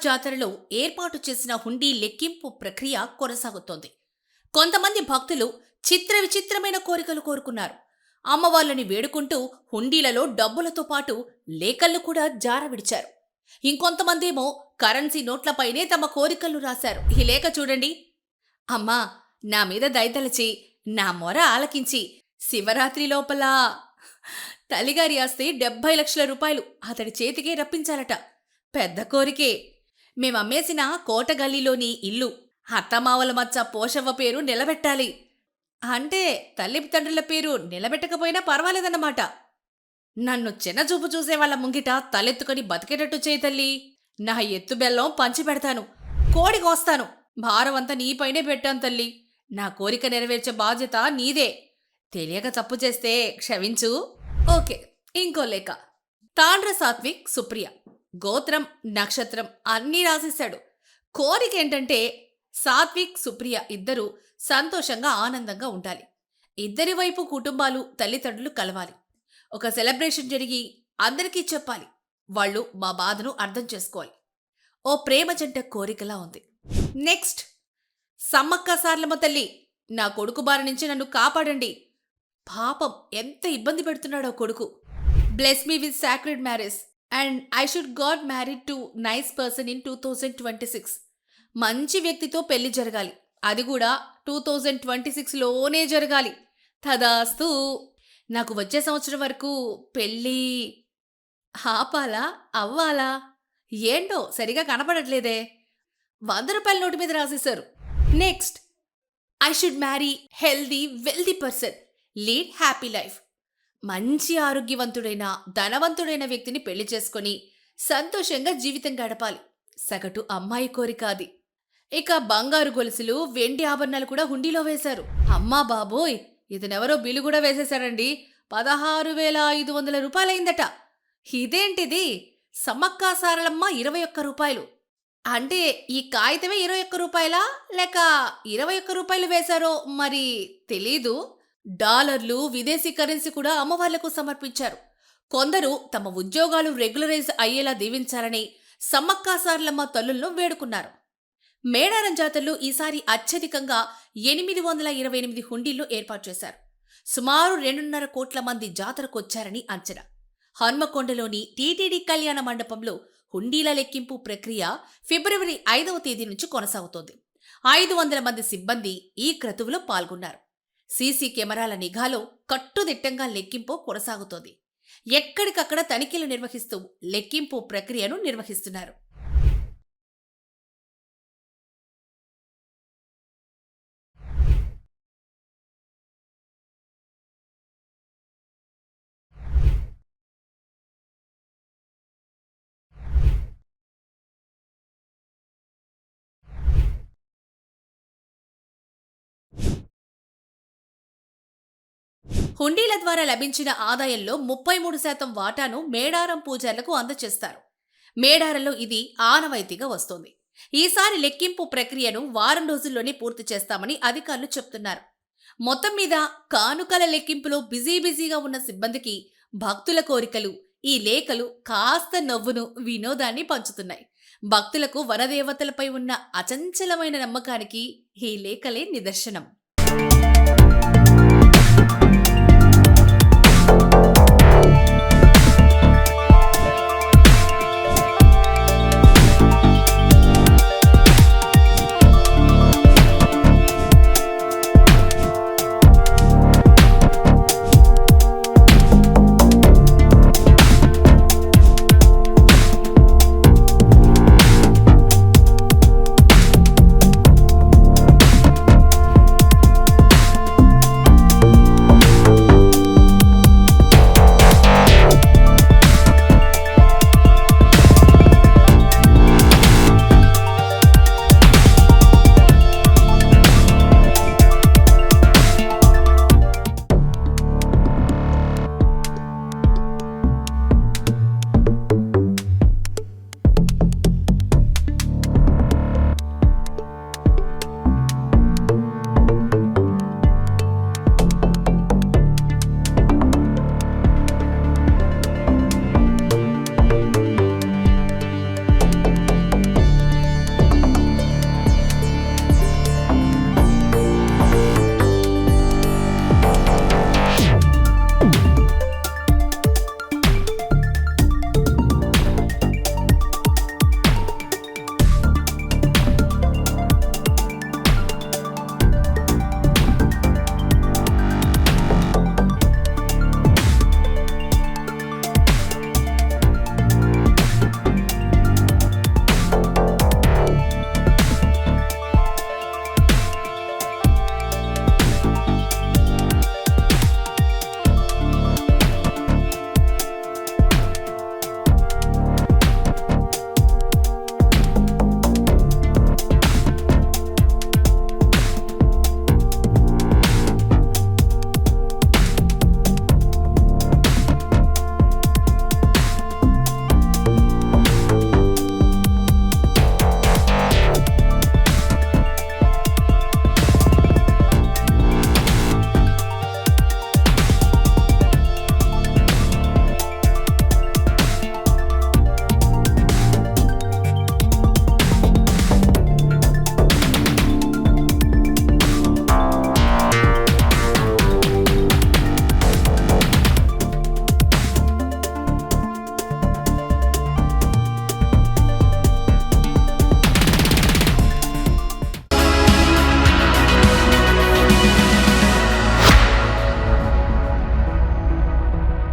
జాతరలో ఏర్పాటు చేసిన హుండీ లెక్కింపు ప్రక్రియ కొనసాగుతోంది. కొంతమంది భక్తులు చిత్ర విచిత్రమైన కోరికలు కోరుకున్నారు. అమ్మవార్లని వేడుకుంటూ హుండీలలో డబ్బులతో పాటు లేఖలను కూడా జారవిడిచారు. ఇంకొంతమందేమో కరెన్సీ నోట్లపైనే తమ కోరికలను రాశారు. ఈ లేఖ చూడండి. అమ్మా, నా మీద దయతలచి నా మొర ఆలకించి శివరాత్రి లోపల తల్లిగారి ఆస్తి 70 లక్షల రూపాయలు అతడి చేతికే రప్పించాలట. పెద్ద కోరికే. మేమమ్మేసిన కోట గల్లీలోని ఇల్లు అత్తమావల మచ్చ పోషవ్వ పేరు నిలబెట్టాలి. అంటే తల్లి తండ్రుల పేరు నిలబెట్టకపోయినా పర్వాలేదన్నమాట. నన్ను చిన్నచూపు చూసేవాళ్ల ముంగిట తలెత్తుకొని బతికేటట్టు చేయి తల్లి. నా ఎత్తు బెల్లం పంచి పెడతాను, కోడి కోస్తాను, భారమంతా నీపైనే పెట్టాను తల్లి. నా కోరిక నెరవేర్చే బాధ్యత నీదే. తెలియక తప్పు చేస్తే క్షమించు. ఓకే, ఇంకో లేఖ. తాండ్ర సాత్విక్, సుప్రియ. గోత్రం, నక్షత్రం అన్నీ రాసేశాడు. కోరికేంటంటే సాత్విక్, సుప్రియ ఇద్దరూ సంతోషంగా ఆనందంగా ఉండాలి. ఇద్దరి వైపు కుటుంబాలు, తల్లిదండ్రులు కలవాలి. ఒక సెలబ్రేషన్ జరిగి అందరికీ చెప్పాలి. వాళ్ళు మా బాధను అర్థం చేసుకోవాలి. ఓ ప్రేమ జంట కోరికలా ఉంది. నెక్స్ట్, సమ్మక్క సార్లమ్మ తల్లి, నా కొడుకు బారి నుంచి నన్ను కాపాడండి. పాపం ఎంత ఇబ్బంది పెడుతున్నాడో కొడుకు. Bless me with sacred marriage and I should got married to nice person in 2026. మంచి వ్యక్తితో పెళ్లి జరగాలి. అది కూడా 2026లోనే జరగాలి. తదాస్తు. నాకు వచ్చే సంవత్సరం వరకు పెళ్ళి ఆపాలా అవ్వాలా ఏంటో సరిగా కనపడట్లేదే. 100 రూపాయల నోటు మీద రాసేశారు. Next, I should marry healthy wealthy person, lead happy life. మంచి ఆరోగ్యవంతుడైన ధనవంతుడైన వ్యక్తిని పెళ్లి చేసుకొని సంతోషంగా జీవితం గడపాలి. సగటు అమ్మాయి కోరిక అది. ఇక బంగారు గొలుసులు, వెండి ఆభరణాలు కూడా హుండీలో వేశారు. అమ్మా బాబోయ్, ఇతనెవరో బిల్లు కూడా వేసేశాడండి. 16,500 రూపాయలైందట. ఇదేంటిది? సమ్మక్క సారలమ్మ 21 రూపాయలు. అంటే ఈ కాగితమే 21 రూపాయలా లేక 21 రూపాయలు వేశారో మరి తెలీదు. డాలర్లు, విదేశీ కరెన్సీ కూడా అమ్మవార్లకు సమర్పించారు. కొందరు తమ ఉద్యోగాలు రెగ్యులరైజ్ అయ్యేలా దీవించాలని సమ్మక్క సారలమ్మ తల్లులను వేడుకున్నారు. మేడారం జాతరలో ఈసారి అత్యధికంగా 828 హుండీలు ఏర్పాటు చేశారు. సుమారు 2.5 కోట్ల మంది జాతరకొచ్చారని అంచనా. హన్మకొండలోని టీటీడీ కళ్యాణ మండపంలో హుండీల లెక్కింపు ప్రక్రియ ఫిబ్రవరి 5వ తేదీ నుంచి కొనసాగుతోంది. 500 మంది సిబ్బంది ఈ క్రతువులో పాల్గొన్నారు. సీసీ కెమెరాల నిఘాలో కట్టుదిట్టంగా లెక్కింపు కొనసాగుతోంది. ఎక్కడికక్కడ తనిఖీలు నిర్వహిస్తూ లెక్కింపు ప్రక్రియను నిర్వహిస్తున్నారు. హుండీల ద్వారా లభించిన ఆదాయంలో 33% వాటాను మేడారం పూజార్లకు అందజేస్తారు. మేడారంలో ఇది ఆనవాయితీగా వస్తోంది. ఈసారి లెక్కింపు ప్రక్రియను వారం రోజుల్లోనే పూర్తి చేస్తామని అధికారులు చెప్తున్నారు. మొత్తం మీద కానుకల లెక్కింపులో బిజీగా ఉన్న సిబ్బందికి భక్తుల కోరికలు, ఈ లేఖలు కాస్త నవ్వును, వినోదాన్ని పంచుతున్నాయి. భక్తులకు వనదేవతలపై ఉన్న అచంచలమైన నమ్మకానికి ఈ లేఖలే నిదర్శనం.